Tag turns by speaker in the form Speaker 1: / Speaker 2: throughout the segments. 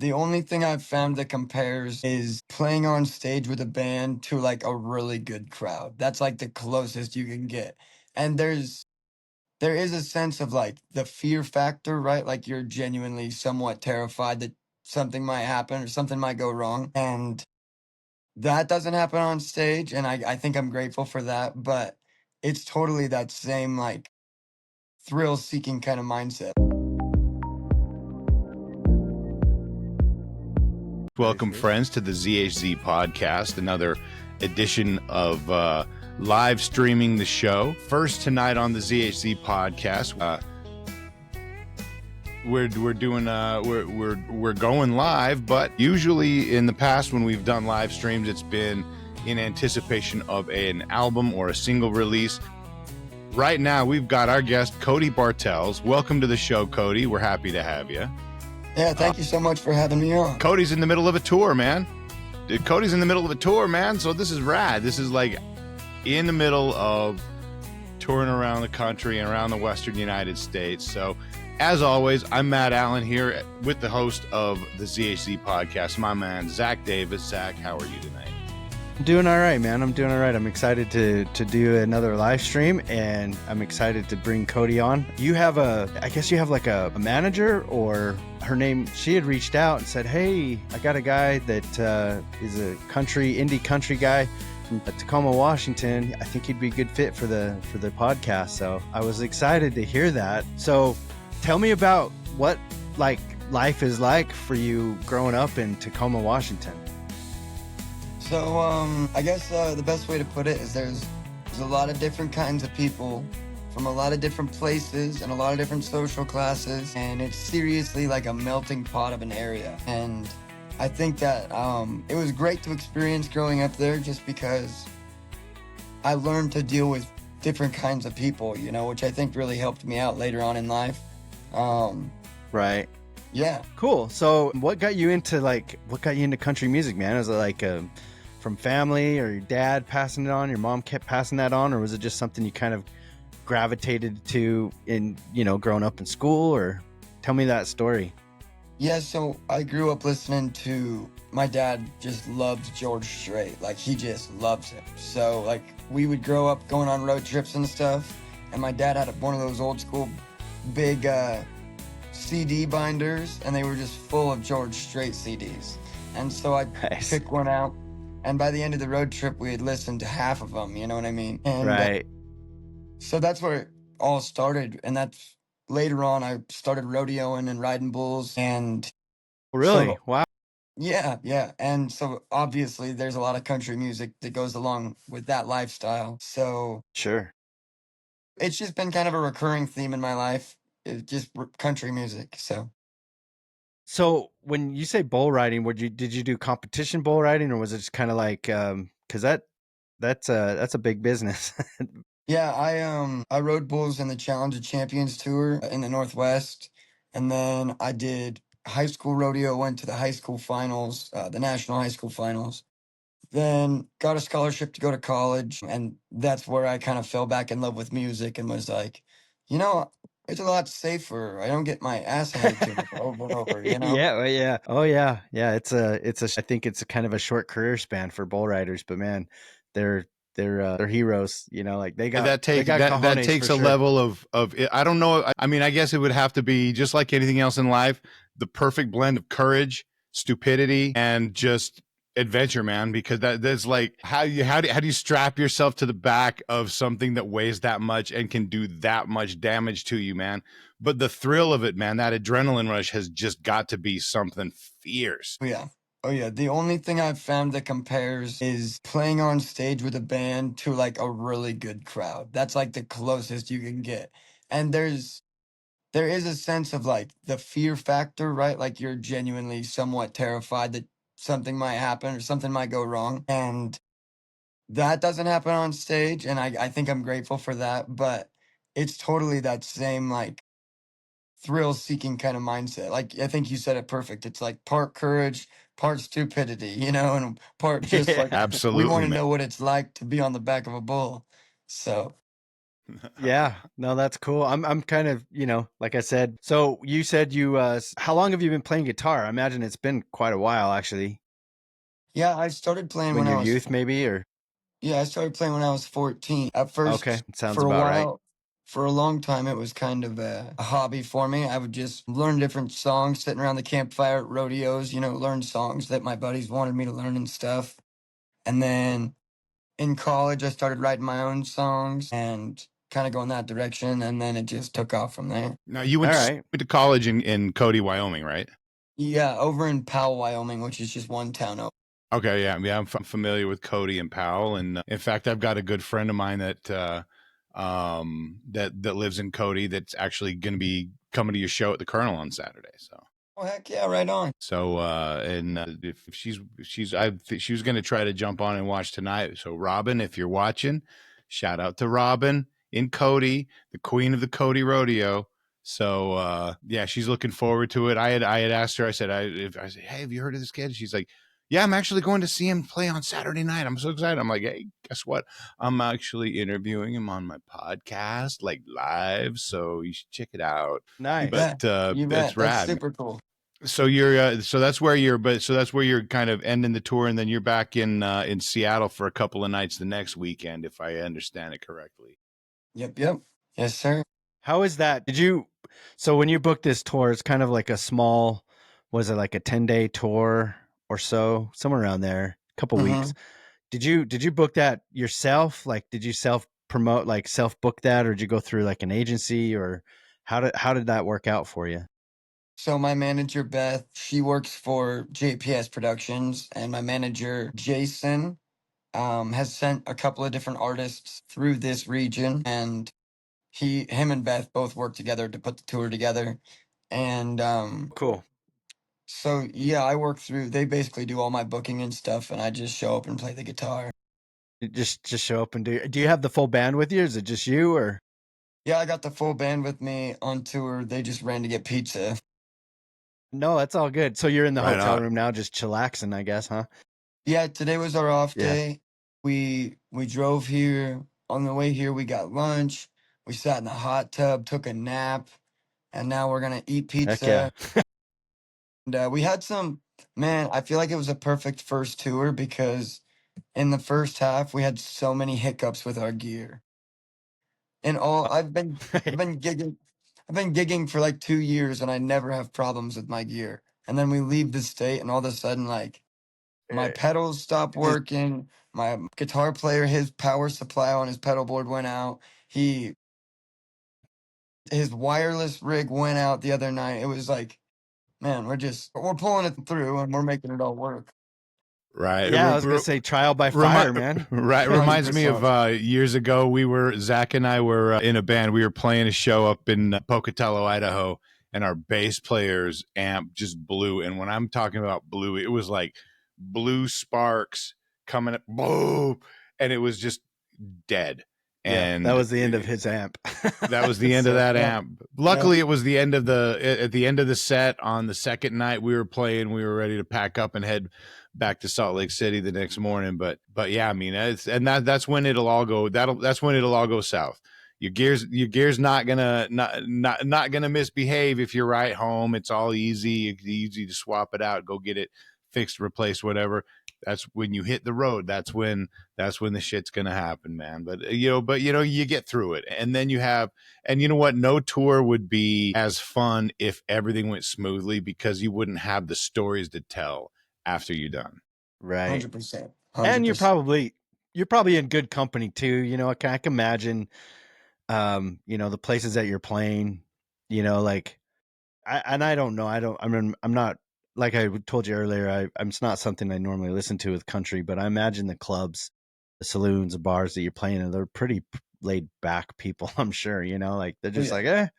Speaker 1: The only thing I've found that compares is playing on stage with a band to like a really good crowd. That's like the closest you can get. And there is a sense of like the fear factor, right? Like you're genuinely somewhat terrified that something might happen or something might go wrong. And that doesn't happen on stage. And I think I'm grateful for that. But it's totally that same like thrill seeking kind of mindset.
Speaker 2: Welcome, friends, to the ZHZ Podcast, another edition of live streaming the show. First tonight on the ZHZ Podcast, we're going live, but usually in the past when we've done live streams, it's been in anticipation of an album or a single release. Right now, we've got our guest, Cody Bartels. Welcome to the show, Cody. We're happy to have you.
Speaker 1: Yeah, thank you so much for having me on.
Speaker 2: Cody's in the middle of a tour, man. Cody's in the middle of a tour, man. So this is rad. This is like in the middle of touring around the country and around the Western United States. So as always, I'm Matt Allen here with the host of the ZHZ Podcast, my man, Zak Davis. Zak, how are you tonight?
Speaker 3: I'm doing all right, man. I'm doing all right. I'm excited to do another live stream, and I'm excited to bring Cody on. You have I guess you have like a manager, or her name, she had reached out and said, hey, I got a guy that is a indie country guy from Tacoma, Washington. I think he'd be a good fit for the podcast. So I was excited to hear that. So tell me about what like life is like for you growing up in Tacoma, Washington.
Speaker 1: So, I guess the best way to put it is there's a lot of different kinds of people from a lot of different places and a lot of different social classes, and it's seriously like a melting pot of an area. And I think that it was great to experience growing up there just because I learned to deal with different kinds of people, you know, which I think really helped me out later on in life.
Speaker 3: Right.
Speaker 1: Yeah.
Speaker 3: Cool. So what got you into country music, man? Is it like from family, or your dad passing it on, your mom kept passing that on, or was it just something you kind of gravitated to in, growing up in school? Or tell me that story.
Speaker 1: Yeah, so I grew up listening to, my dad just loves George Strait. Like, he just loves him. So, like, we would grow up going on road trips and stuff, and my dad had one of those old school big CD binders, and they were just full of George Strait CDs. And so I'd pick one out, and by the end of the road trip, we had listened to half of them, you know what I mean? And,
Speaker 3: right.
Speaker 1: So that's where it all started, and that's later on I started rodeoing and riding bulls, and
Speaker 3: really, wow.
Speaker 1: Yeah, and so obviously there's a lot of country music that goes along with that lifestyle. So
Speaker 3: sure,
Speaker 1: it's just been kind of a recurring theme in my life. It's just country music.
Speaker 3: So when you say bull riding, did you do competition bull riding, or was it just kind of like because that's a big business?
Speaker 1: Yeah, I rode bulls in the Challenge of Champions tour in the Northwest, and then I did high school rodeo, went to the high school finals, the national high school finals, then got a scholarship to go to college, and that's where I kind of fell back in love with music and was like, it's a lot safer. I don't get my ass handed to me over and over,
Speaker 3: Yeah. Oh yeah. I think it's a kind of a short career span for bull riders, but man, they're heroes, like they got
Speaker 2: that takes a level of I don't know. I mean, I guess it would have to be just like anything else in life, the perfect blend of courage, stupidity, and just adventure, man, because that's like how do you strap yourself to the back of something that weighs that much and can do that much damage to you, man. But the thrill of it, man, that adrenaline rush has just got to be something fierce.
Speaker 1: Oh yeah, the only thing I've found that compares is playing on stage with a band to like a really good crowd. That's like the closest you can get. And there is a sense of like the fear factor, right? Like you're genuinely somewhat terrified that something might happen or something might go wrong. And that doesn't happen on stage. And I think I'm grateful for that. But it's totally that same like thrill seeking kind of mindset. Like, I think you said it perfect. It's like part courage, part stupidity, and part just like,
Speaker 2: absolutely,
Speaker 1: we want to know what it's like to be on the back of a bull. So.
Speaker 3: Yeah, no, that's cool. I'm kind of, like I said. So you said how long have you been playing guitar? I imagine it's been quite a while, actually.
Speaker 1: Yeah, I started playing
Speaker 3: When
Speaker 1: when
Speaker 3: your
Speaker 1: I was
Speaker 3: youth, maybe, or
Speaker 1: yeah, I started playing when I was 14. At
Speaker 3: okay,
Speaker 1: first,
Speaker 3: sounds
Speaker 1: for a
Speaker 3: about right.
Speaker 1: while, for a long time, it was kind of a hobby for me. I would just learn different songs, sitting around the campfire at rodeos, learn songs that my buddies wanted me to learn and stuff. And then in college, I started writing my own songs and kind of going that direction. And then it just took off from there.
Speaker 2: Now you
Speaker 3: All
Speaker 2: went
Speaker 3: right.
Speaker 2: to college in Cody, Wyoming, right?
Speaker 1: Yeah, over in Powell, Wyoming, which is just one town over.
Speaker 2: Okay, yeah, I'm familiar with Cody and Powell, and in fact, I've got a good friend of mine that lives in Cody that's actually going to be coming to your show at the Colonel on Saturday. So,
Speaker 1: Oh, heck yeah, right on.
Speaker 2: if she was going to try to jump on and watch tonight. So, Robin, if you're watching, shout out to Robin in Cody, the queen of the Cody Rodeo. So, yeah, she's looking forward to it. I had asked her. I said, hey, have you heard of this kid? She's like, yeah, I'm actually going to see him play on Saturday night. I'm so excited. I'm like, hey, guess what? I'm actually interviewing him on my podcast, like live. So you should check it out.
Speaker 1: You
Speaker 3: Nice.
Speaker 1: bet.
Speaker 2: But
Speaker 1: You
Speaker 2: that's
Speaker 1: bet. That's
Speaker 2: rad.
Speaker 1: super cool.
Speaker 2: So you're so that's where you're kind of ending the tour, and then you're back in Seattle for a couple of nights the next weekend, if I understand it correctly.
Speaker 1: Yep, yep. Yes, sir.
Speaker 3: How is that? So when you booked this tour, it's kind of like was it like a 10-day tour or so, somewhere around there, a couple
Speaker 1: hmm
Speaker 3: weeks? Did you book that yourself? Like, did you self promote, like self book that, or did you go through like an agency, or how did that work out for you?
Speaker 1: So my manager, Beth, she works for JPS Productions, and my manager, Jason, has sent a couple of different artists through this region, and him and Beth both work together to put the tour together. And
Speaker 3: Cool.
Speaker 1: so yeah, I work through. They basically do all my booking and stuff, and I just show up and play the guitar.
Speaker 3: You just show up and do you have the full band with you? Is it just you, or
Speaker 1: Yeah, I got the full band with me on tour. They just ran to get pizza.
Speaker 3: no? That's all good. So you're in the
Speaker 2: Right
Speaker 3: hotel
Speaker 2: on.
Speaker 3: room now, just chillaxing, I guess, huh?
Speaker 1: Yeah, today was our off
Speaker 3: Yeah.
Speaker 1: day. We drove here. On the way here, we got lunch. We sat in the hot tub, took a nap, and now we're gonna eat
Speaker 3: Heck yeah.
Speaker 1: pizza. And we had some, man, I feel like it was a perfect first tour because in the first half we had so many hiccups with our gear. And all I've been gigging for like 2 years and I never have problems with my gear. And then we leave the state and all of a sudden like my pedals stopped working. My guitar player, his power supply on his pedal board went out. His wireless rig went out the other night. It was like, man, we're pulling it through and we're making it all work.
Speaker 2: Right.
Speaker 3: Yeah, I was gonna say trial by fire, man.
Speaker 2: Right. Reminds me of
Speaker 1: 100%.
Speaker 2: years ago. Zach and I were in a band. We were playing a show up in Pocatello, Idaho, and our bass player's amp just blew. And when I'm talking about blew, it was like blue sparks coming up, boom, and it was just dead.
Speaker 3: Yeah,
Speaker 2: And
Speaker 3: that was the end of his amp.
Speaker 2: that was the end of that
Speaker 1: Yeah,
Speaker 2: amp. Luckily, it was the end of at the end of the set on the second night we were playing. We were ready to pack up and head back to Salt Lake City the next morning. But yeah, I mean, that's when it'll all go. That's when it'll all go south. Your gear's not gonna misbehave if you're right home. It's all easy to swap it out, go get it fixed, replaced, whatever. That's when you hit the road. That's when the shit's gonna happen, man. But you get through it, and then and you know what? No tour would be as fun if everything went smoothly because you wouldn't have the stories to tell after you're done.
Speaker 3: Right.
Speaker 1: 100%.
Speaker 3: And
Speaker 1: 100%.
Speaker 3: you're probably in good company too. I can imagine the places that you're playing, like I don't know. I'm not, like I told you earlier, it's not something I normally listen to with country, but I imagine the clubs, the saloons, the bars that you're playing in, they're pretty laid back people, I'm sure, like they're just
Speaker 1: Yeah.
Speaker 3: like,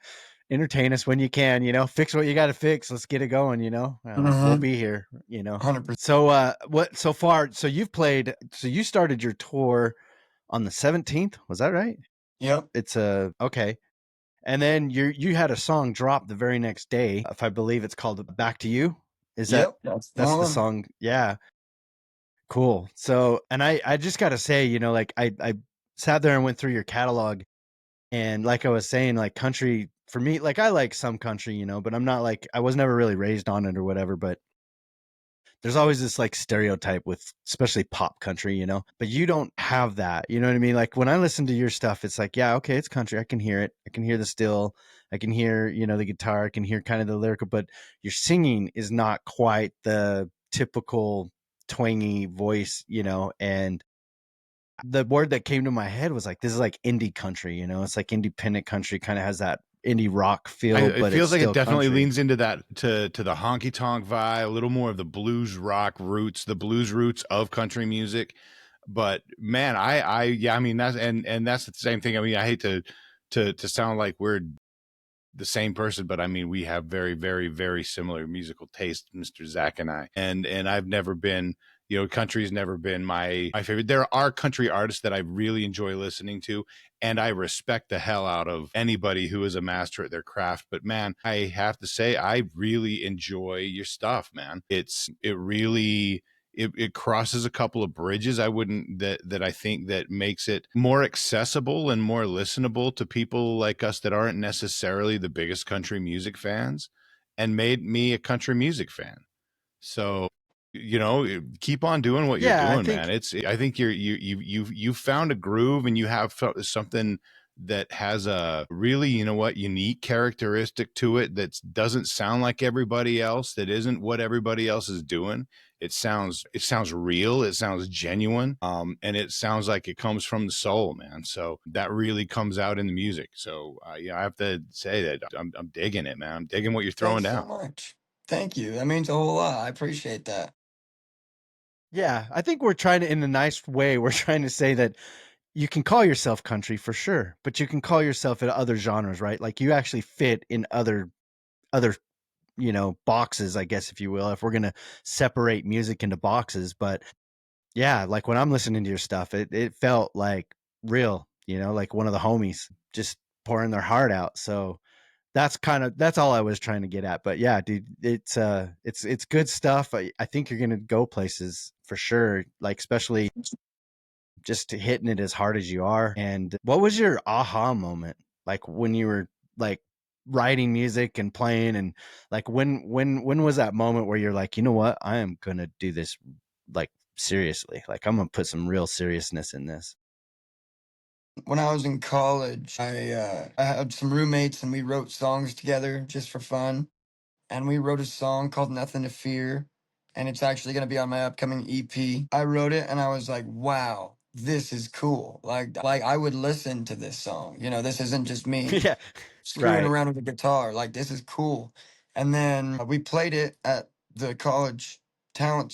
Speaker 3: entertain us when you can, fix what you got to fix. Let's get it going, we'll be here,
Speaker 1: 100%.
Speaker 3: So, so you started your tour on the 17th. Was that right?
Speaker 1: Yep.
Speaker 3: It's okay. And then you had a song drop the very next day. If I believe it's called "Back to You." Is
Speaker 1: Yep.
Speaker 3: that's
Speaker 1: the
Speaker 3: the
Speaker 1: one.
Speaker 3: song? Yeah, cool. So, and I just got to say, like I sat there and went through your catalog, And like I was saying, like country for me, like I like some country, you know, but I'm not like, I was never really raised on it or whatever, but there's always this like stereotype with especially pop country, you know, but you don't have that. You know what I mean? Like when I listen to your stuff, it's like, yeah, okay, it's country. I can hear it. I can hear the still. I can hear, you know, the guitar. I can hear kind of the lyrical, but your singing is not quite the typical twangy voice, you know. And the word that came to my head was like, this is like indie country, you know, it's like independent country, kind of has that indie rock feel,
Speaker 2: It
Speaker 3: but it's
Speaker 2: feels like it
Speaker 3: still
Speaker 2: definitely
Speaker 3: country.
Speaker 2: leans into that to the honky tonk vibe, a little more of the blues rock roots, the blues roots of country music. But man, yeah, I mean that's and that's the same thing. I mean, I hate to sound like we're the same person, but I mean we have very, very, very similar musical taste, Mr. Zach and I. And I've never been, you know, country's never been my favorite. There are country artists that I really enjoy listening to, and I respect the hell out of anybody who is a master at their craft. But man, I have to say I really enjoy your stuff, man. It really it crosses a couple of bridges. I wouldn't that I think that makes it more accessible and more listenable to people like us that aren't necessarily the biggest country music fans, and made me a country music fan. So, you know, keep on doing what you're
Speaker 3: Yeah, I
Speaker 2: doing, man.
Speaker 3: think,
Speaker 2: I think you found a groove, and you have something that has a really, you know what, unique characteristic to it that doesn't sound like everybody else, that isn't what everybody else is doing. It sounds real, it sounds genuine, and it sounds like it comes from the soul, man. So that really comes out in the music. So yeah, I have to say that I'm digging it, man. I'm digging what you're throwing
Speaker 1: Thanks so
Speaker 2: down.
Speaker 1: much. Thank you. That means a whole lot. I appreciate that.
Speaker 3: yeah, I think we're trying to, in a nice way, we're trying to say that you can call yourself country for sure, but you can call yourself in other genres, right? Like you actually fit in other, you know, boxes, I guess, if you will, if we're going to separate music into boxes. But yeah, like when I'm listening to your stuff, it felt like real, you know, like one of the homies just pouring their heart out. So that's all I was trying to get at. But yeah, dude, it's good stuff. I think you're gonna go places for sure. Like especially just hitting it as hard as you are. And what was your aha moment? Like when you were like writing music and playing, and like when was that moment where you're like, you know what, I am gonna do this like seriously. Like I'm gonna put some real seriousness in this.
Speaker 1: When I was in college, I had some roommates and we wrote songs together just for fun. And we wrote a song called Nothing to Fear, and it's actually going to be on my upcoming EP. I wrote it and I was like, wow, this is cool. Like I would listen to this song. You know, this isn't just me
Speaker 3: Yeah.
Speaker 1: screwing
Speaker 3: Right.
Speaker 1: around with the guitar. Like this is cool. And then we played it at the college talent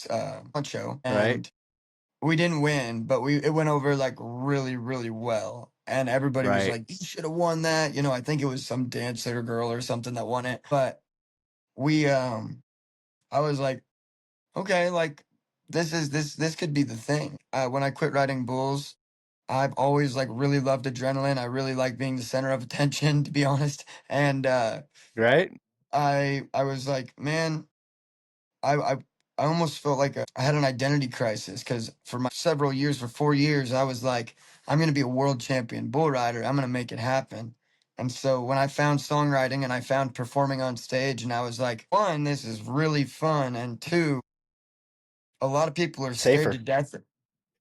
Speaker 1: show,
Speaker 3: Right.
Speaker 1: and we didn't win, but we it went over like really, really well. And everybody was
Speaker 3: Right.
Speaker 1: like, "You should have won that." You know, I think it was some dancer girl or something that won it. But we I was like, okay, like this could be the thing. When I quit riding bulls, I've always like really loved adrenaline. I really like being the center of attention, to be honest. And
Speaker 3: Right.
Speaker 1: I was like, man, I I I almost felt like I had an identity crisis because for my several years, for 4 years, I was like, I'm gonna be a world champion bull rider. I'm gonna make it happen. And so when I found songwriting and I found performing on stage, and I was like, one, this is really fun, and two, a lot of people are scared to
Speaker 3: Safer.
Speaker 1: death.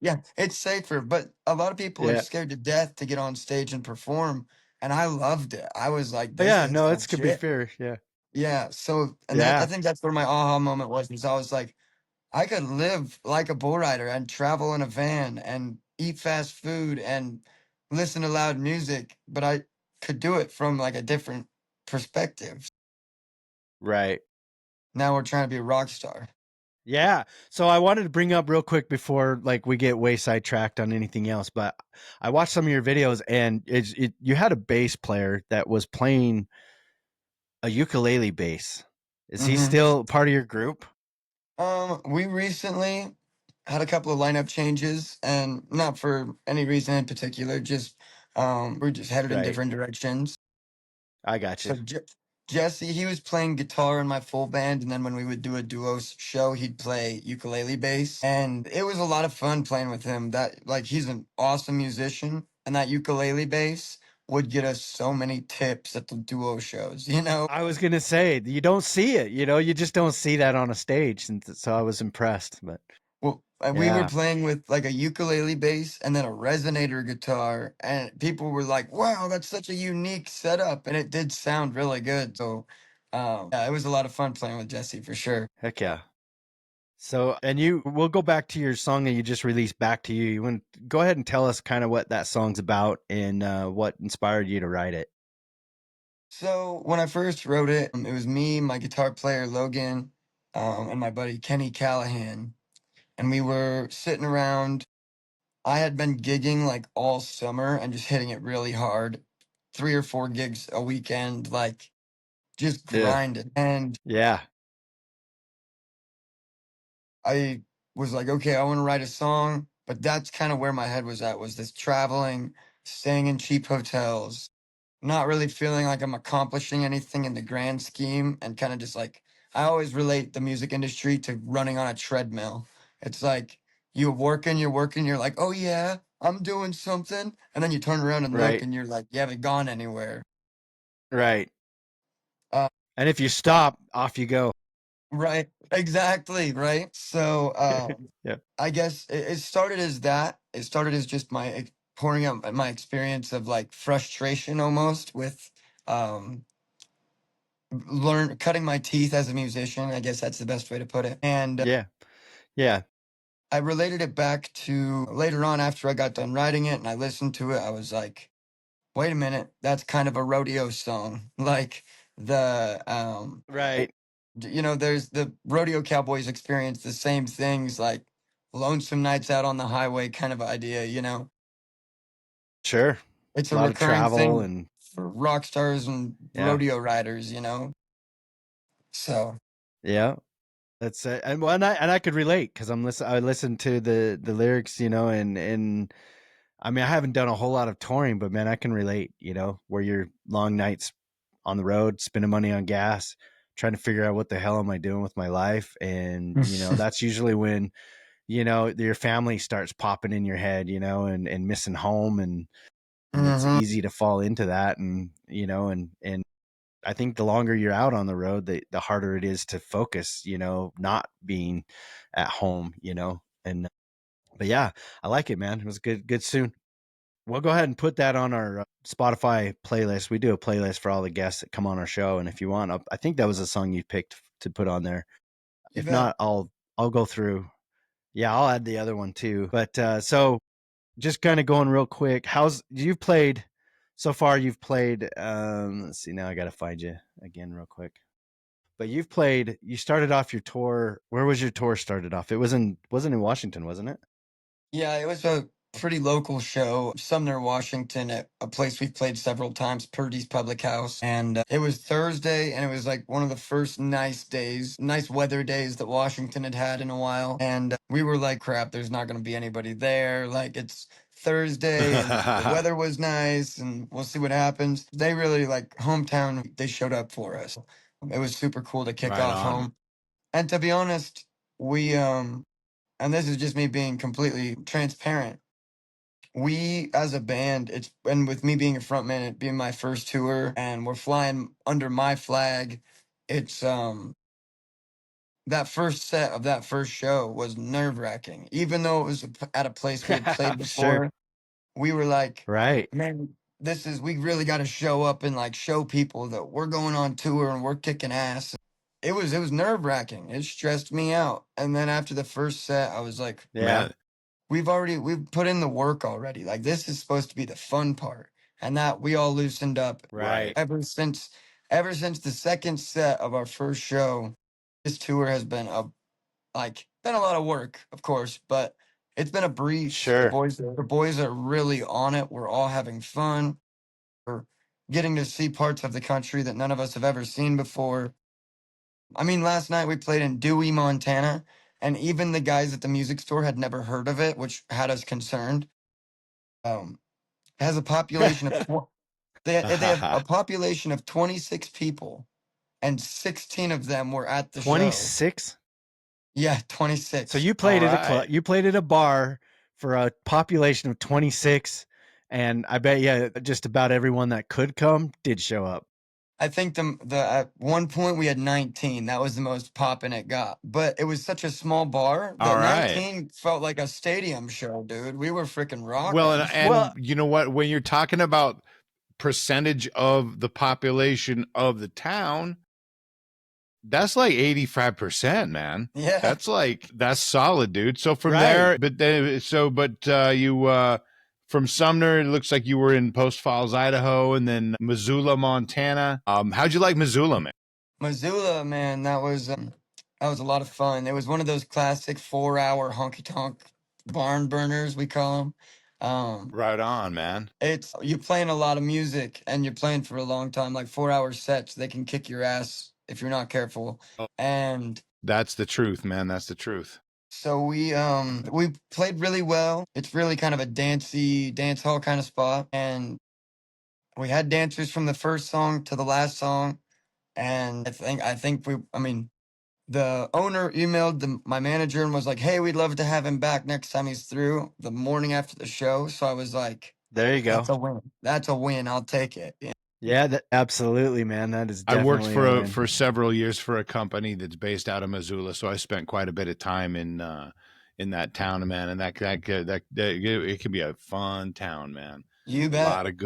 Speaker 1: Yeah, it's safer, but a lot of people are
Speaker 3: Yeah.
Speaker 1: scared to death to get on stage and perform. And I loved it. I was like,
Speaker 3: Oh,
Speaker 1: this
Speaker 3: yeah,
Speaker 1: is
Speaker 3: no, it's could be
Speaker 1: legit.
Speaker 3: fair. Yeah.
Speaker 1: Yeah. So, and that I
Speaker 3: Yeah.
Speaker 1: think that's where my aha moment was, is I was like, I could live like a bull rider and travel in a van and eat fast food and listen to loud music, but I could do it from like a different perspective.
Speaker 3: Right.
Speaker 1: Now we're trying to be a rock star.
Speaker 3: Yeah. So I wanted to bring up real quick before like we get way sidetracked on anything else, but I watched some of your videos, and you had a bass player that was playing a ukulele bass. Is he
Speaker 1: Hmm.
Speaker 3: still part of your group?
Speaker 1: We recently had a couple of lineup changes, and not for any reason in particular, just we're just headed in
Speaker 3: Right.
Speaker 1: different directions.
Speaker 3: I got you.
Speaker 1: So Jesse, he was playing guitar in my full band, and then when we would do a duo show, he'd play ukulele bass, and it was a lot of fun playing with him. That like he's an awesome musician, and that ukulele bass would get us so many tips at the duo shows, you know?
Speaker 3: I was gonna say you don't see it, you just don't see that on a stage, and so I was impressed. But
Speaker 1: Well, we were
Speaker 3: yeah,
Speaker 1: playing with like a ukulele bass and then a resonator guitar, and people were like, "Wow, that's such a unique setup," and it did sound really good. So, yeah, it was a lot of fun playing with Jesse for sure.
Speaker 3: heck yeah. So, and we'll go back to your song that you just released, "Back to You." You want go ahead and tell us kind of what that song's about and what inspired you to write it.
Speaker 1: So when I first wrote it, it was me, my guitar player Logan, and my buddy Kenny Callahan, and we were sitting around. I had been gigging like all summer and just hitting it really hard, 3 or 4 gigs a weekend, like just
Speaker 3: Yeah,
Speaker 1: grinding. And
Speaker 3: yeah,
Speaker 1: I was like, okay, I want to write a song, but that's kind of where my head was at, was this traveling, staying in cheap hotels, not really feeling like I'm accomplishing anything in the grand scheme, and kind of just like, I always relate the music industry to running on a treadmill. It's like you're working, you're like, oh yeah, I'm doing something. And then you turn around and look
Speaker 3: right,
Speaker 1: and you're like, you haven't gone anywhere.
Speaker 3: right.
Speaker 1: Uh,
Speaker 3: And if you stop, off you go.
Speaker 1: right. Exactly. Right. So,
Speaker 3: Yeah,
Speaker 1: I guess it started as that. It started as just pouring out my experience of like frustration almost with um cutting my teeth as a musician. I guess that's the best way to put it. And
Speaker 3: yeah, yeah.
Speaker 1: I related it back to later on after I got done writing it and I listened to it. I was like, wait a minute, that's kind of a rodeo song. Like the
Speaker 3: Right.
Speaker 1: there's the rodeo cowboys experience the same things, like lonesome nights out on the highway kind of idea, you know.
Speaker 3: Sure.
Speaker 1: It's
Speaker 3: A
Speaker 1: a
Speaker 3: lot of
Speaker 1: recurring
Speaker 3: travel
Speaker 1: thing
Speaker 3: and
Speaker 1: for rock stars and
Speaker 3: yeah,
Speaker 1: rodeo riders, you know. So,
Speaker 3: yeah. That's and well, and I could relate because I listened to the lyrics, and I mean I haven't done a whole lot of touring, but man, I can relate. Where you're long nights on the road, spending money on gas, trying to figure out what the hell am I doing with my life, and that's usually when your family starts popping in your head, and missing home, and it's
Speaker 1: hmm
Speaker 3: easy to fall into that, and I think the longer you're out on the road, the harder it is to focus, not being at home, and but yeah, I like it, man. It was good soon. We'll go ahead and put that on our Spotify playlist. We do a playlist for all the guests that come on our show, and if you want, I think that was a song you picked to put on there.
Speaker 1: you
Speaker 3: If
Speaker 1: bet.
Speaker 3: not, I'll go through. Yeah, I'll add the other one too. But so just kind of going real quick, you've played so far? You've played. Let's see. Now I got to find you again real quick. But you started off your tour. Where was your tour started off? Wasn't in Washington, wasn't it?
Speaker 1: Yeah, it was a pretty local show, Sumner, Washington, at a place we've played several times, Purdy's Public House. And it was Thursday, and it was like one of the first nice weather days that Washington had had in a while. And we were like, crap, there's not going to be anybody there. Like, it's Thursday, and the weather was nice, and we'll see what happens. They really, like, hometown, they showed up for us. It was super cool to kick
Speaker 2: Right
Speaker 1: off
Speaker 2: on.
Speaker 1: home. And to be honest, we, and this is just me being completely transparent. We as a band, and with me being a frontman, it being my first tour, and we're flying under my flag. It's that first set of that first show was nerve wracking. Even though it was at a place we had played
Speaker 3: Sure.
Speaker 1: before, we were like,
Speaker 3: Right.
Speaker 1: man, we really got to show up and like show people that we're going on tour and we're kicking ass. It was nerve wracking. It stressed me out. And then after the first set, I was like,
Speaker 3: Yeah.
Speaker 2: Man,
Speaker 1: we've put in the work already. Like this is supposed to be the fun part. And that we all loosened up
Speaker 3: Right.
Speaker 2: right.
Speaker 1: ever since the second set of our first show. This tour has been been a lot of work, of course, but it's been a breeze. The
Speaker 3: Sure.
Speaker 1: boys are really on it. We're all having fun. We're getting to see parts of the country that none of us have ever seen before. I mean, last night we played in Dewey, Montana, and even the guys at the music store had never heard of it, which had us concerned. Um, it has a population of they have a population of 26 people, and 16 of them were at the show.
Speaker 3: 26.
Speaker 1: Yeah,
Speaker 3: So
Speaker 1: 26.
Speaker 3: you
Speaker 2: all
Speaker 3: played at a club.
Speaker 2: right.
Speaker 3: You played at a bar for a population of 26, And I bet, yeah, just about everyone that could come did show up.
Speaker 1: I think the at one point we had 19. That was the most poppin' it got. But it was such a small bar
Speaker 2: All
Speaker 1: that
Speaker 2: right.
Speaker 1: 19 felt like a stadium show, dude. We were freaking rocking.
Speaker 2: Well, and you know what? When you're talking about percentage of the population of the town, that's like 85%, man.
Speaker 1: Yeah.
Speaker 2: That's solid, dude. So from
Speaker 3: Right.
Speaker 2: there, but you from Sumner, it looks like you were in Post Falls, Idaho, and then Missoula, Montana. How'd you like Missoula, man?
Speaker 1: Missoula, man, that was a lot of fun. It was one of those classic 4-hour honky tonk barn burners, we call them.
Speaker 2: Right on, man.
Speaker 1: It's you're playing a lot of music and you're playing for a long time, like 4-hour sets. They can kick your ass if you're not careful. And
Speaker 2: that's the truth, man. That's the truth.
Speaker 1: so we played really well. It's really kind of a dance hall kind of spot, and we had dancers from the first song to the last song. And I mean, the owner emailed my manager and was like, "Hey, we'd love to have him back next time he's through." The morning after the show, so I was like,
Speaker 3: there you go.
Speaker 1: That's a win. That's a win. I'll take it.
Speaker 3: Yeah, absolutely, man. That is definitely.
Speaker 2: I worked for several years for a company that's based out of Missoula, so I spent quite a bit of time in that town, man. And that it can be a fun town, man.
Speaker 1: You bet.
Speaker 2: A lot of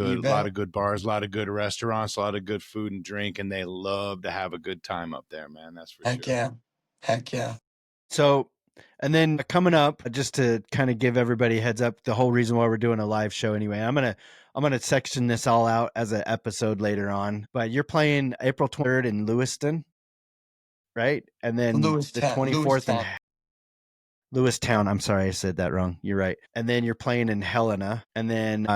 Speaker 2: good bars, a lot of good restaurants, a lot of good food and drink, and they love to have a good time up there, man. That's for sure.
Speaker 1: Heck yeah.
Speaker 3: So, and then coming up, just to kind of give everybody a heads up, the whole reason why we're doing a live show anyway, I'm gonna section this all out as an episode later on. But you're playing April 23rd in Lewiston, right? And then the 24th in Lewistown. I'm sorry, I said that wrong. You're right. And then you're playing in Helena, and then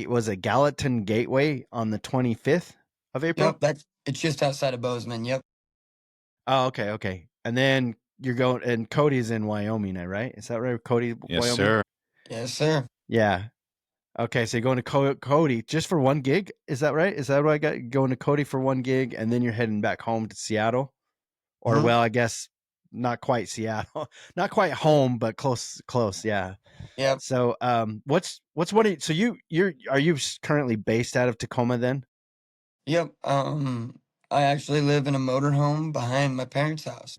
Speaker 3: was it Gallatin Gateway on the 25th of April?
Speaker 1: Yep, it's just outside of Bozeman. Yep.
Speaker 3: Oh, okay. And then you're going, and Cody's in Wyoming, right? Is that right, Cody?
Speaker 2: Yes,
Speaker 3: Wyoming?
Speaker 2: sir.
Speaker 1: Yes, sir.
Speaker 3: Yeah. Okay, so you're going to Cody just for one gig? Is that right? Is that what I got? Going to Cody for one gig, and then you're heading back home to Seattle? Or, well, I guess not quite Seattle. Not quite home, but close, yeah.
Speaker 1: Yep.
Speaker 3: So, so are you currently based out of Tacoma then?
Speaker 1: Yep. I actually live in a motorhome behind my parents' house.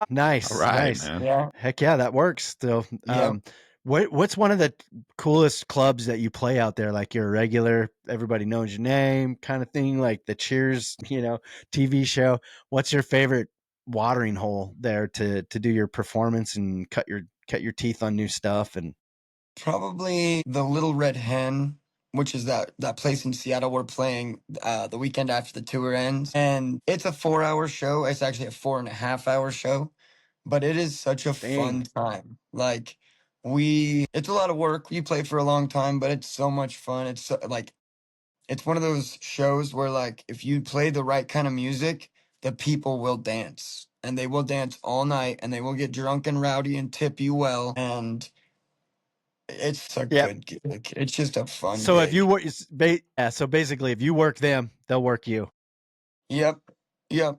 Speaker 3: Nice.
Speaker 2: All right,
Speaker 3: nice.
Speaker 2: Man.
Speaker 1: Yeah.
Speaker 3: Heck yeah, that works still.
Speaker 1: Yep.
Speaker 3: What's one of the coolest clubs that you play out there? Like you're a regular, everybody knows your name kind of thing, like the Cheers, TV show. What's your favorite watering hole there to do your performance and cut your teeth on new stuff? And
Speaker 1: probably the Little Red Hen, which is that place in Seattle we're playing the weekend after the tour ends. And it's a 4-hour show. It's actually a 4.5-hour show, but it is such a fun time. Like it's a lot of work. You play for a long time, but it's so much fun. It's it's one of those shows where like, if you play the right kind of music, the people will dance, and they will dance all night, and they will get drunk and rowdy and tip you well. And it's a good gig. It's just a fun
Speaker 3: so
Speaker 1: gig.
Speaker 3: if you work, so basically if you work them, they'll work you.
Speaker 1: Yep.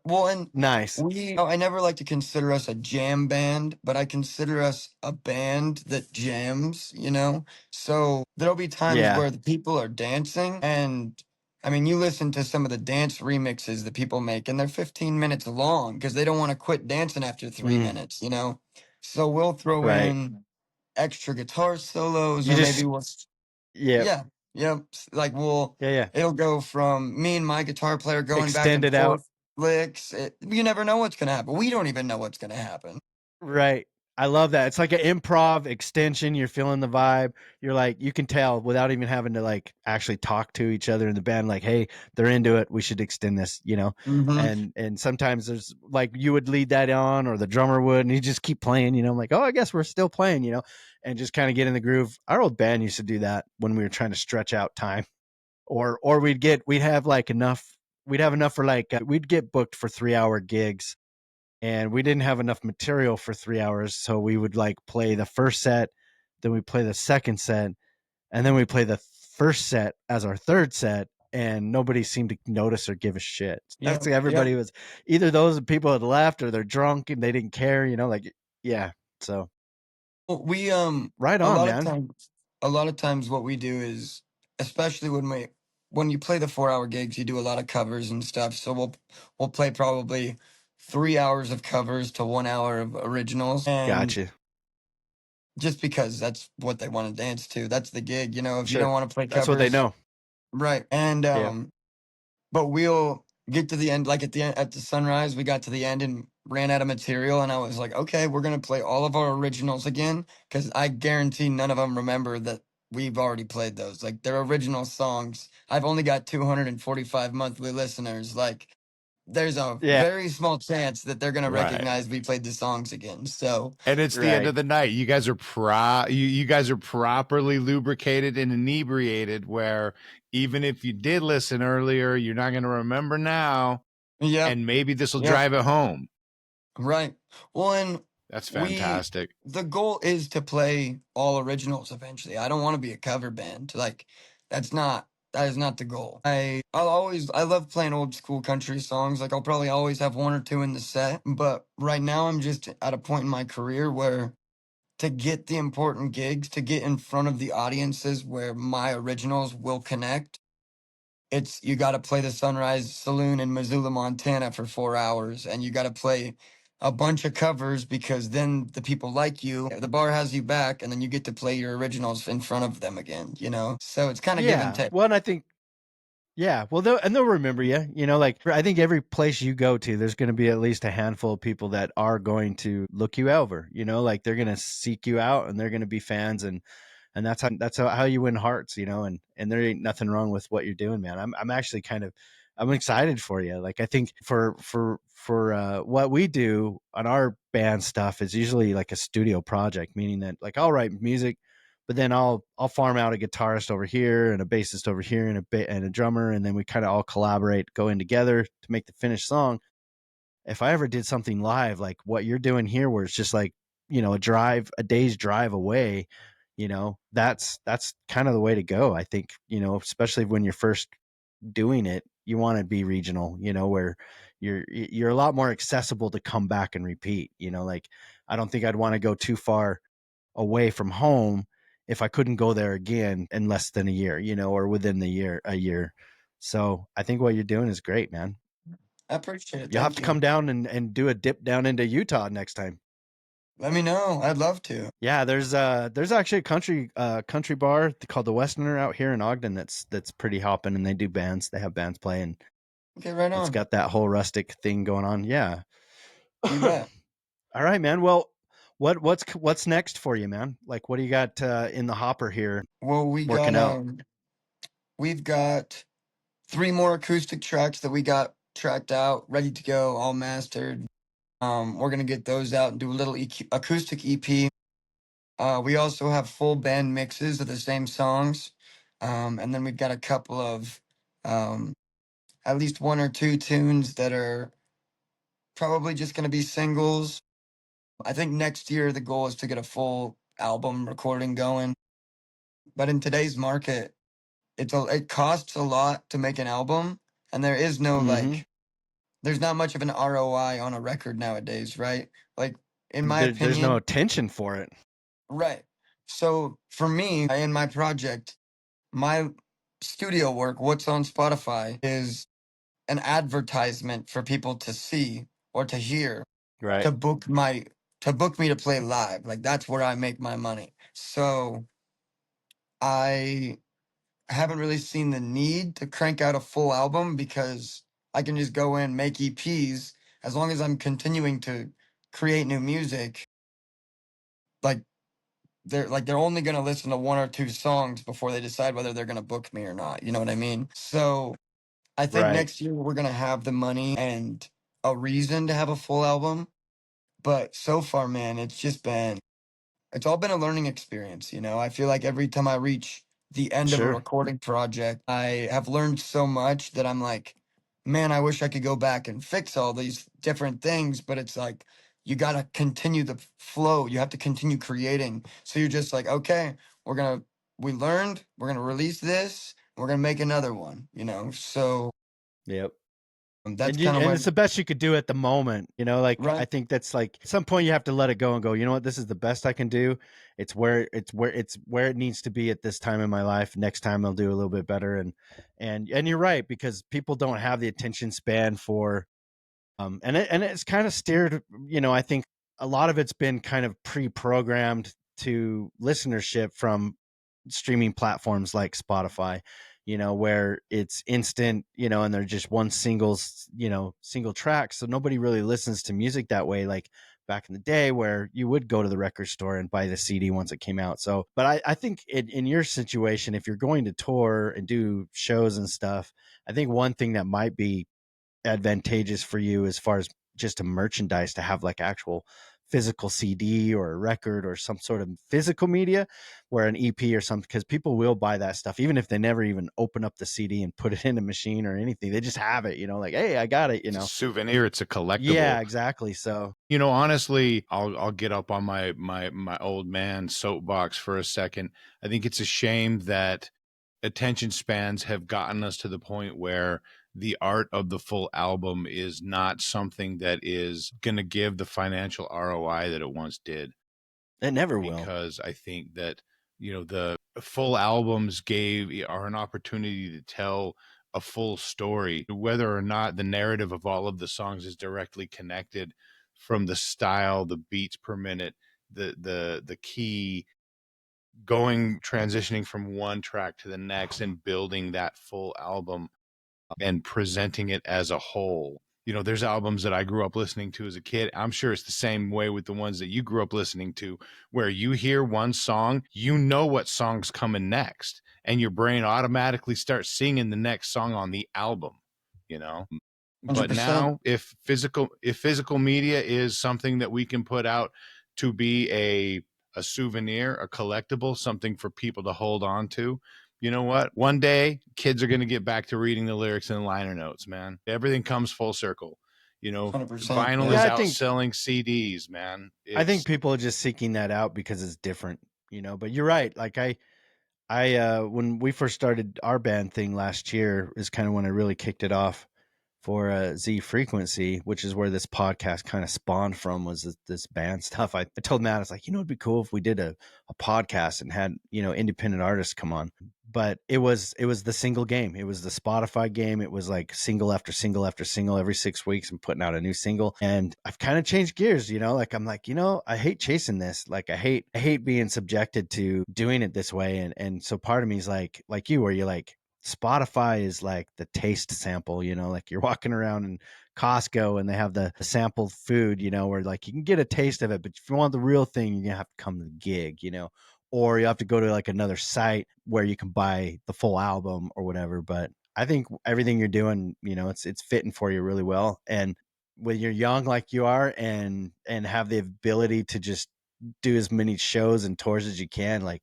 Speaker 1: Well, and
Speaker 3: nice.
Speaker 1: I never like to consider us a jam band, but I consider us a band that jams, So there'll be times where the people are dancing, and I mean, you listen to some of the dance remixes that people make, and they're 15 minutes long because they don't want to quit dancing after 3 minutes, So we'll throw in extra guitar solos, or maybe we'll like it'll go from me and my guitar player going
Speaker 3: Extend
Speaker 1: back and
Speaker 3: it
Speaker 1: forth
Speaker 3: out.
Speaker 1: licks. You never know what's gonna happen. We don't even know what's gonna happen.
Speaker 3: Right. I love that. It's like an improv extension. You're feeling the vibe. You're like, you can tell without even having to like actually talk to each other in the band. Like, hey, they're into it. We should extend this, And sometimes there's like you would lead that on, or the drummer would, and you just keep playing. I'm like, oh, I guess we're still playing, and just kind of get in the groove. Our old band used to do that when we were trying to stretch out time, or we'd have enough. We'd have enough for we'd get booked for 3-hour gigs. And we didn't have enough material for 3 hours, so we would play the first set, then we play the second set, and then we play the first set as our third set, and nobody seemed to notice or give a shit. Everybody was either those people had left or they're drunk and they didn't care, So
Speaker 1: we
Speaker 3: right on, man.
Speaker 1: a lot of times what we do is, especially when you play the 4 hour gigs, you do a lot of covers and stuff. So we'll play probably 3 hours of covers to 1 hour of originals. And
Speaker 3: Gotcha.
Speaker 1: just because that's what they want to dance to. That's the gig, you know, if you
Speaker 3: Sure.
Speaker 1: don't want to play
Speaker 3: That's what they
Speaker 1: covers.
Speaker 3: know.
Speaker 1: Right. And
Speaker 3: Yeah.
Speaker 1: but we'll get to the end, like at the end, at the sunrise, we got to the end and ran out of material. And I was like, okay, we're going to play all of our originals again. Cause I guarantee none of them remember that we've already played those. Like they're original songs. I've only got 245 monthly listeners. Like there's a
Speaker 3: Yeah.
Speaker 1: very small chance that they're going to
Speaker 2: Right.
Speaker 1: recognize we played the songs again. So,
Speaker 2: And it's the end
Speaker 3: Right.
Speaker 2: of the night. You guys are you guys are properly lubricated and inebriated, where even if you did listen earlier, you're not going to remember now.
Speaker 1: yeah.
Speaker 2: And maybe this will
Speaker 1: Yeah.
Speaker 2: drive it home.
Speaker 1: Right. Well, and
Speaker 2: That's fantastic.
Speaker 1: the goal is to play all originals eventually. I don't want to be a cover band. Like that is not the goal. I love playing old school country songs. Like I'll probably always have one or two in the set, but right now I'm just at a point in my career where to get the important gigs, to get in front of the audiences where my originals will connect, you got to play the Sunrise Saloon in Missoula, Montana for 4 hours, and you got to play a bunch of covers because then the people like you. The bar has you back, and then you get to play your originals in front of them again. You know, so it's kind of give and
Speaker 3: Yeah.
Speaker 1: take.
Speaker 3: Well, and I think, yeah. Well, they'll remember you. You know, like I think every place you go to, there's going to be at least a handful of people that are going to look you over. You know, like they're going to seek you out and they're going to be fans, and that's how you win hearts. You know, and there ain't nothing wrong with what you're doing, man. I'm actually I'm excited for you. Like I think for what we do on our band stuff is usually like a studio project, meaning that like I'll write music, but then I'll farm out a guitarist over here and a bassist over here and a drummer, and then we kind of all collaborate, go in together to make the finished song. If I ever did something live like what you're doing here, where it's just like, you know, a day's drive away, you know, that's kind of the way to go. I think, you know, especially when you're first doing it, you want to be regional, you know, where you're a lot more accessible to come back and repeat, you know, like I don't think I'd want to go too far away from home if I couldn't go there again in less than a year, you know, or within a year. So I think what you're doing is great, man.
Speaker 1: I appreciate it.
Speaker 3: You'll have
Speaker 1: Thank
Speaker 3: to
Speaker 1: you.
Speaker 3: come down and do a dip down into Utah next time.
Speaker 1: Let me know. I'd love to.
Speaker 3: Yeah, there's actually a country bar called the Westerner out here in Ogden that's pretty hopping, and they do bands. They have bands playing.
Speaker 1: Okay, right
Speaker 3: It's
Speaker 1: on.
Speaker 3: got that whole rustic thing going on. Yeah.
Speaker 1: You bet.
Speaker 3: All right, man. Well, what's next for you, man? Like, what do you got in the hopper here?
Speaker 1: Well,
Speaker 3: Working out.
Speaker 1: we've got 3 more acoustic tracks that we got tracked out, ready to go, all mastered. We're gonna get those out and do a little acoustic EP. We also have full band mixes of the same songs, and then we've got a couple of at least 1 or 2 tunes that are probably just gonna be singles. I think next year the goal is to get a full album recording going. But in today's market, it costs a lot to make an album, and there is no
Speaker 3: Mm-hmm.
Speaker 1: there's not much of an ROI on a record nowadays, right? Like in my
Speaker 3: There's no
Speaker 1: opinion,
Speaker 3: attention for it.
Speaker 1: right. So for me, in my project, my studio work, what's on Spotify, is an advertisement for people to see or to hear
Speaker 3: Right.
Speaker 1: to book me to play live. Like that's where I make my money. So I haven't really seen the need to crank out a full album because I can just go in, make EPs as long as I'm continuing to create new music. Like they're only gonna listen to 1 or 2 songs before they decide whether they're gonna book me or not. You know what I mean? So I think
Speaker 3: Right.
Speaker 1: next year we're gonna have the money and a reason to have a full album. But so far, man, it's all been a learning experience, you know. I feel like every time I reach the end of a
Speaker 3: Sure.
Speaker 1: recording project, I have learned so much that I'm like, man, I wish I could go back and fix all these different things, but it's like you got to continue the flow. You have to continue creating. So you're just like, okay, we learned, we're going to release this, we're going to make another one, you know. So
Speaker 3: Yep.
Speaker 1: That's
Speaker 3: And
Speaker 1: kind of
Speaker 3: it's the best you could do at the moment, you know, like
Speaker 1: right.
Speaker 3: I think that's like at some point you have to let it go and go, you know what, this is the best I can do. It's where it needs to be at this time in my life. Next time I'll do a little bit better. And you're right, because people don't have the attention span for and it's kind of steered, you know, I think a lot of it's been kind of pre-programmed to listenership from streaming platforms like Spotify, you know, where it's instant, you know, and they're just one single track. So nobody really listens to music that way, like back in the day where you would go to the record store and buy the CD once it came out. So, but I think in your situation, if you're going to tour and do shows and stuff, I think one thing that might be advantageous for you as far as just a merchandise to have like actual physical CD or a record or some sort of physical media, where an EP or something, because people will buy that stuff even if they never even open up the CD and put it in a machine or anything. They just have it, you know, like, hey, I got it, you
Speaker 2: It's
Speaker 3: know.
Speaker 2: a souvenir. It's a collectible.
Speaker 3: Yeah, exactly. So,
Speaker 2: you know, honestly, I'll get up on my old man soapbox for a second. I think it's a shame that attention spans have gotten us to the point where the art of the full album is not something that is going to give the financial ROI that it once did.
Speaker 3: it never will.
Speaker 2: Because I think that, you know, the full albums are an opportunity to tell a full story, whether or not the narrative of all of the songs is directly connected from the style, the beats per minute, the key, transitioning from one track to the next and building that full album and presenting it as a whole. You know, there's albums that I grew up listening to as a kid. I'm sure it's the same way with the ones that you grew up listening to, where you hear one song, you know what song's coming next, and your brain automatically starts singing the next song on the album, you know.
Speaker 1: 100%.
Speaker 2: But now if physical media is something that we can put out to be a souvenir, a collectible, something for people to hold on to, you know what? One day, kids are going to get back to reading the lyrics and the liner notes, man. Everything comes full circle. You know,
Speaker 1: 100%,
Speaker 2: vinyl
Speaker 1: yeah.
Speaker 2: is
Speaker 3: I think
Speaker 2: outselling CDs, man.
Speaker 3: I think people are just seeking that out because it's different, you know. But you're right. Like I when we first started our band thing last year is kind of when I really kicked it off for Z Frequency, which is where this podcast kind of spawned from, was this band stuff. I told Matt, I was like, you know, it'd be cool if we did a podcast and had, you know, independent artists come on. But it was the single game. It was the Spotify game. It was like single after single after single every 6 weeks and putting out a new single. And I've kind of changed gears, you know, like I'm like, you know, I hate chasing this. Like I hate being subjected to doing it this way. And so part of me is like you, where you're like, Spotify is like the taste sample, you know, like you're walking around in Costco and they have the sampled food, you know, where like you can get a taste of it, but if you want the real thing, you're gonna have to come to the gig, you know, or you have to go to like another site where you can buy the full album or whatever. But I think everything you're doing, you know, it's fitting for you really well. And when you're young like you are and have the ability to just do as many shows and tours as you can, like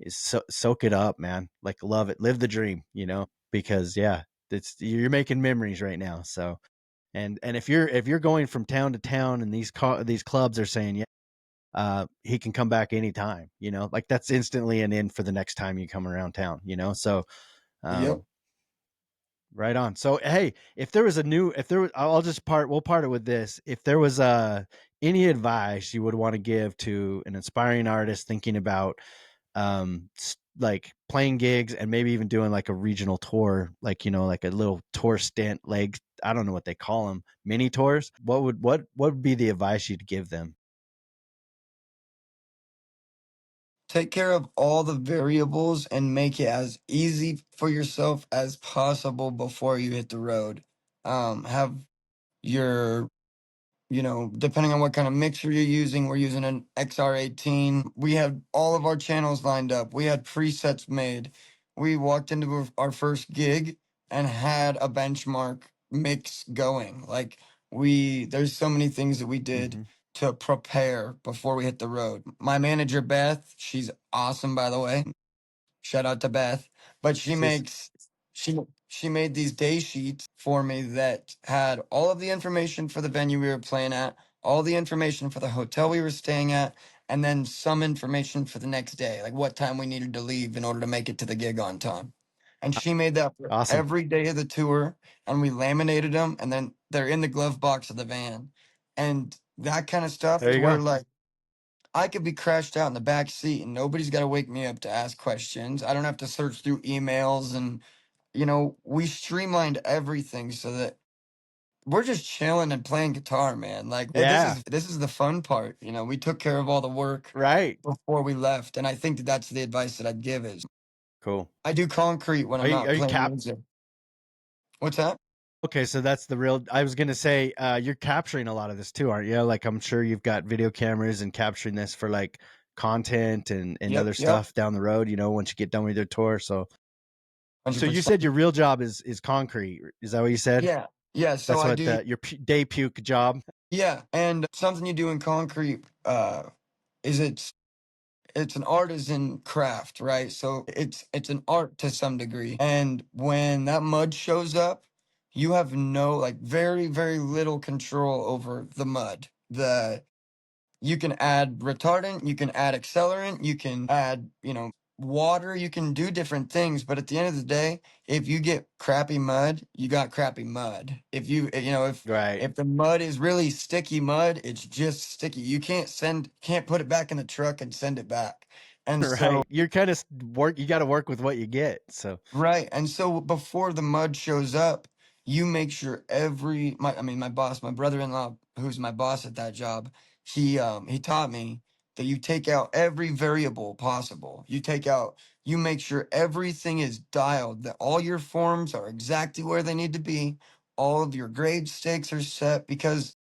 Speaker 3: soak it up, man. Like love it, live the dream, you know, because yeah, you're making memories right now. So, and if you're going from town to town and these clubs are saying, yeah, he can come back anytime, you know, like that's instantly an in for the next time you come around town, you know. So,
Speaker 1: Yep.
Speaker 3: right on. So, hey, we'll part it with this. If there was any advice you would want to give to an aspiring artist thinking about like playing gigs and maybe even doing like a regional tour, like, you know, like a little tour stint, like I don't know what they call them, mini tours, what would be the advice you'd give them?
Speaker 1: Take care of all the variables and make it as easy for yourself as possible before you hit the road. Have your, you know, depending on what kind of mixer you're using, we're using an XR18. We had all of our channels lined up. We had presets made. We walked into our first gig and had a benchmark mix going. Like there's so many things that we did to prepare before we hit the road. My manager, Beth, she's awesome, by the way. Shout out to Beth. But she made these day sheets for me that had all of the information for the venue we were playing at, all the information for the hotel we were staying at, and then some information for the next day, like what time we needed to leave in order to make it to the gig on time. And she made that for
Speaker 3: Awesome.
Speaker 1: every day of the tour, and we laminated them, and then they're in the glove box of the van. And that kind of stuff
Speaker 3: There
Speaker 1: is
Speaker 3: you
Speaker 1: where
Speaker 3: go.
Speaker 1: like I could be crashed out in the back seat and nobody's got to wake me up to ask questions. I don't have to search through emails, and we streamlined everything so that we're just chilling and playing guitar, man. Like
Speaker 3: Yeah.
Speaker 1: this is the fun part. We took care of all the work
Speaker 3: Right.
Speaker 1: before we left, and I think that that's the advice that I'd give is
Speaker 3: Cool.
Speaker 1: I do concrete when
Speaker 3: Are
Speaker 1: I'm
Speaker 3: you
Speaker 1: not
Speaker 3: are you
Speaker 1: playing
Speaker 3: cap?
Speaker 1: music. What's that?
Speaker 3: Okay, so that's the real. I was gonna say you're capturing a lot of this too, aren't you? Like I'm sure you've got video cameras and capturing this for like content and
Speaker 1: Yep,
Speaker 3: other
Speaker 1: yep,
Speaker 3: stuff down the road. Once you get done with your tour. So you
Speaker 1: 100%.
Speaker 3: said your real job is concrete. Is that what you said?
Speaker 1: Yeah, yeah. So
Speaker 3: That's
Speaker 1: I
Speaker 3: what
Speaker 1: do.
Speaker 3: your day puke job.
Speaker 1: Yeah, and something you do in concrete is it's an artisan craft, right? So it's an art to some degree. And when that mud shows up, you have no like very very little control over the mud. The You can add retardant, you can add accelerant, you can add, water, you can do different things, but at the end of the day, if you get crappy mud, you got crappy mud. If
Speaker 3: Right.
Speaker 1: if the mud is really sticky mud, it's just sticky. You can't put it back in the truck and send it back. And so
Speaker 3: Right. You're kind of work. You got to work with what you get. So
Speaker 1: right. And so before the mud shows up, you make sure my boss, my brother-in-law, who's my boss at that job, he taught me that you take out every variable possible. You make sure everything is dialed, that all your forms are exactly where they need to be, all of your grade stakes are set, because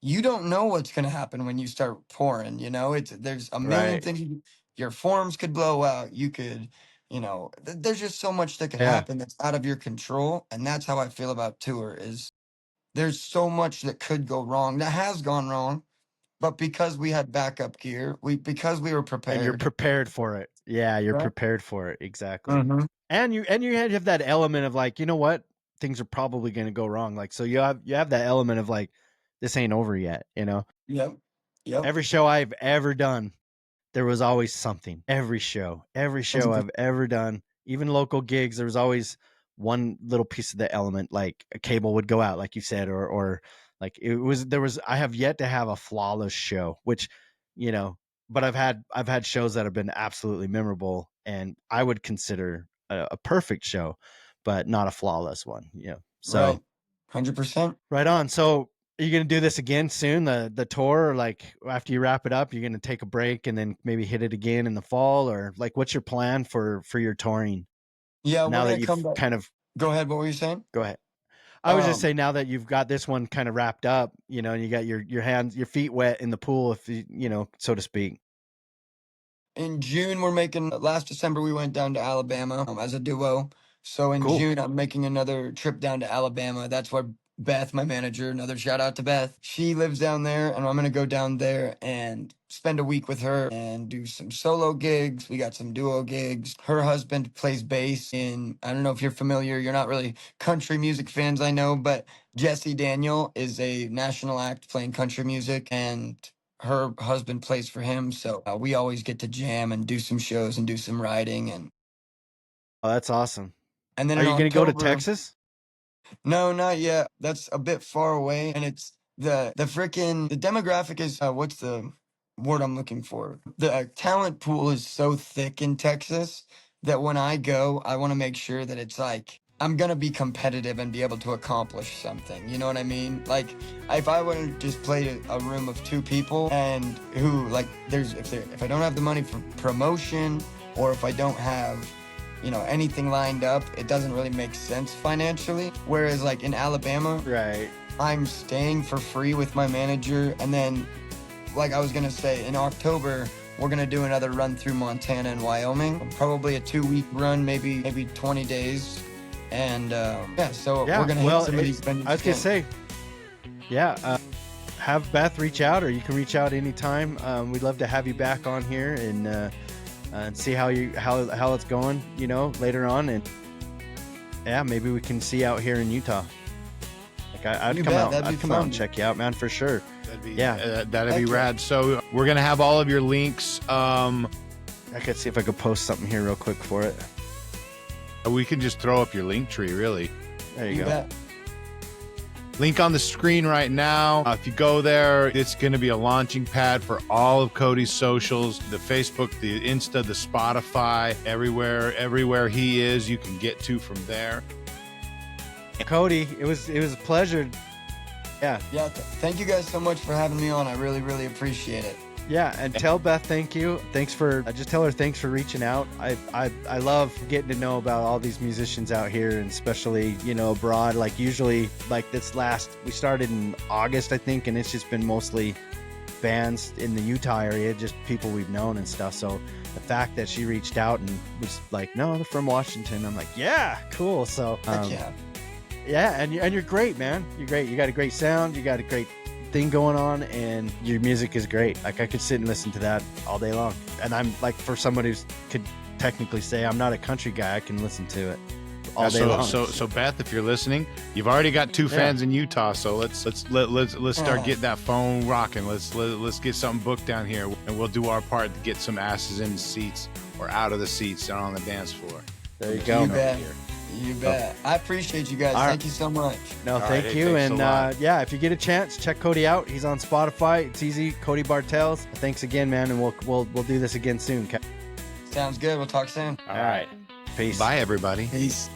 Speaker 1: you don't know what's going to happen when you start pouring. There's a million
Speaker 3: right.
Speaker 1: things. Your forms could blow out. You could, there's just so much that could
Speaker 3: Yeah.
Speaker 1: happen that's out of your control. And that's how I feel about tour is there's so much that could go wrong, that has gone wrong. But because we had backup gear, because we were
Speaker 3: And you're
Speaker 1: prepared.
Speaker 3: prepared for it. Yeah, you're
Speaker 1: Right.
Speaker 3: prepared for it. Exactly.
Speaker 1: Mm-hmm.
Speaker 3: And you have that element of like, you know what? Things are probably going to go wrong. Like, so you have that element of like, this ain't over yet.
Speaker 1: Yep. Yep.
Speaker 3: Every show I've ever done, there was always something. Every show I've ever done, even local gigs, there was always one little piece of the element, like a cable would go out, like you said, or like I have yet to have a flawless show, which, but I've had shows that have been absolutely memorable and I would consider a perfect show, but not a flawless one. So
Speaker 1: Right. 100%.
Speaker 3: right on. So are you going to do this again soon? The tour, or like after you wrap it up, you're going to take a break and then maybe hit it again in the fall, or like what's your plan for your touring
Speaker 1: Yeah, we're
Speaker 3: now that
Speaker 1: gonna come
Speaker 3: you've
Speaker 1: back.
Speaker 3: kind of
Speaker 1: Go ahead. What were you saying?
Speaker 3: go ahead. I was just
Speaker 1: Um,
Speaker 3: saying now that you've got this one kind of wrapped up, and you got your hands, your feet wet in the pool, if so to speak.
Speaker 1: In June, last December, we went down to Alabama as a duo. So in
Speaker 3: Cool.
Speaker 1: June, I'm making another trip down to Alabama. That's where Beth, my manager, another shout out to Beth. She lives down there, and I'm going to go down there and spend a week with her and do some solo gigs. We got some duo gigs. Her husband plays bass I don't know if you're familiar, you're not really country music fans, I know, but Jesse Daniel is a national act playing country music, and her husband plays for him, so we always get to jam and do some shows and do some writing,
Speaker 3: Oh, that's awesome.
Speaker 1: and then
Speaker 3: Are
Speaker 1: in
Speaker 3: you going to go to
Speaker 1: October.
Speaker 3: Texas?
Speaker 1: No, not yet. That's a bit far away, and it's the demographic is what's the word I'm looking for? The talent pool is so thick in Texas that when I go, I want to make sure that it's like I'm gonna be competitive and be able to accomplish something. You know what I mean? Like if I would have just played a room of two people and who like if I don't have the money for promotion, or if I don't have anything lined up, it doesn't really make sense financially. Whereas like in Alabama,
Speaker 3: Right.
Speaker 1: I'm staying for free with my manager. And then, like I was going to say, in October, we're going to do another run through Montana and Wyoming. Probably a 2-week run, maybe 20 days. And so
Speaker 3: Yeah.
Speaker 1: we're going to
Speaker 3: Well,
Speaker 1: hit some of these venues.
Speaker 3: I was going to say, yeah, have Beth reach out, or you can reach out anytime. We'd love to have you back on here and see how it's going, later on, and yeah, maybe we can see you out here in Utah. Like I'd come out and check you out, man, for sure.
Speaker 2: That'd be rad. So we're gonna have all of your links.
Speaker 3: I could see if I could post something here real quick for it.
Speaker 2: We can just throw up your link tree, really.
Speaker 3: There you go.
Speaker 1: Bet.
Speaker 2: Link on the screen right now. If you go there, it's going to be a launching pad for all of Cody's socials, the Facebook, the Insta, the Spotify, everywhere he is, you can get to from there.
Speaker 3: Cody, it was a pleasure. Yeah.
Speaker 1: Thank you guys so much for having me on. I really, really appreciate it.
Speaker 3: Yeah, and tell Beth thank you. Thanks for just tell her thanks for reaching out. I love getting to know about all these musicians out here, and especially, you know, abroad. Like usually, like we started in August, I think, and it's just been mostly bands in the Utah area, just people we've known and stuff. So the fact that she reached out and was like, no, they're from Washington. I'm like, yeah, cool. So yeah, and you're great, man. You're great. You got a great sound. You got a great thing going on, and your music is great. Like I could sit and listen to that all day long. And I'm like, for someone who could technically say I'm not a country guy, I can listen to it all day long.
Speaker 2: So Beth, if you're listening, you've already got 2 fans in Utah. So let's start getting that phone rocking. Let's get something booked down here, and we'll do our part to get some asses in the seats or out of the seats and on the dance floor.
Speaker 3: There you go.
Speaker 1: You bet. I appreciate you guys. Thank you so much.
Speaker 3: No, thank you. And yeah, if you get a chance, check Cody out. He's on Spotify. It's easy. Cody Bartels. Thanks again, man. And we'll do this again soon.
Speaker 1: Sounds good. We'll talk soon.
Speaker 3: All right. Peace.
Speaker 2: Bye, everybody.
Speaker 1: Peace.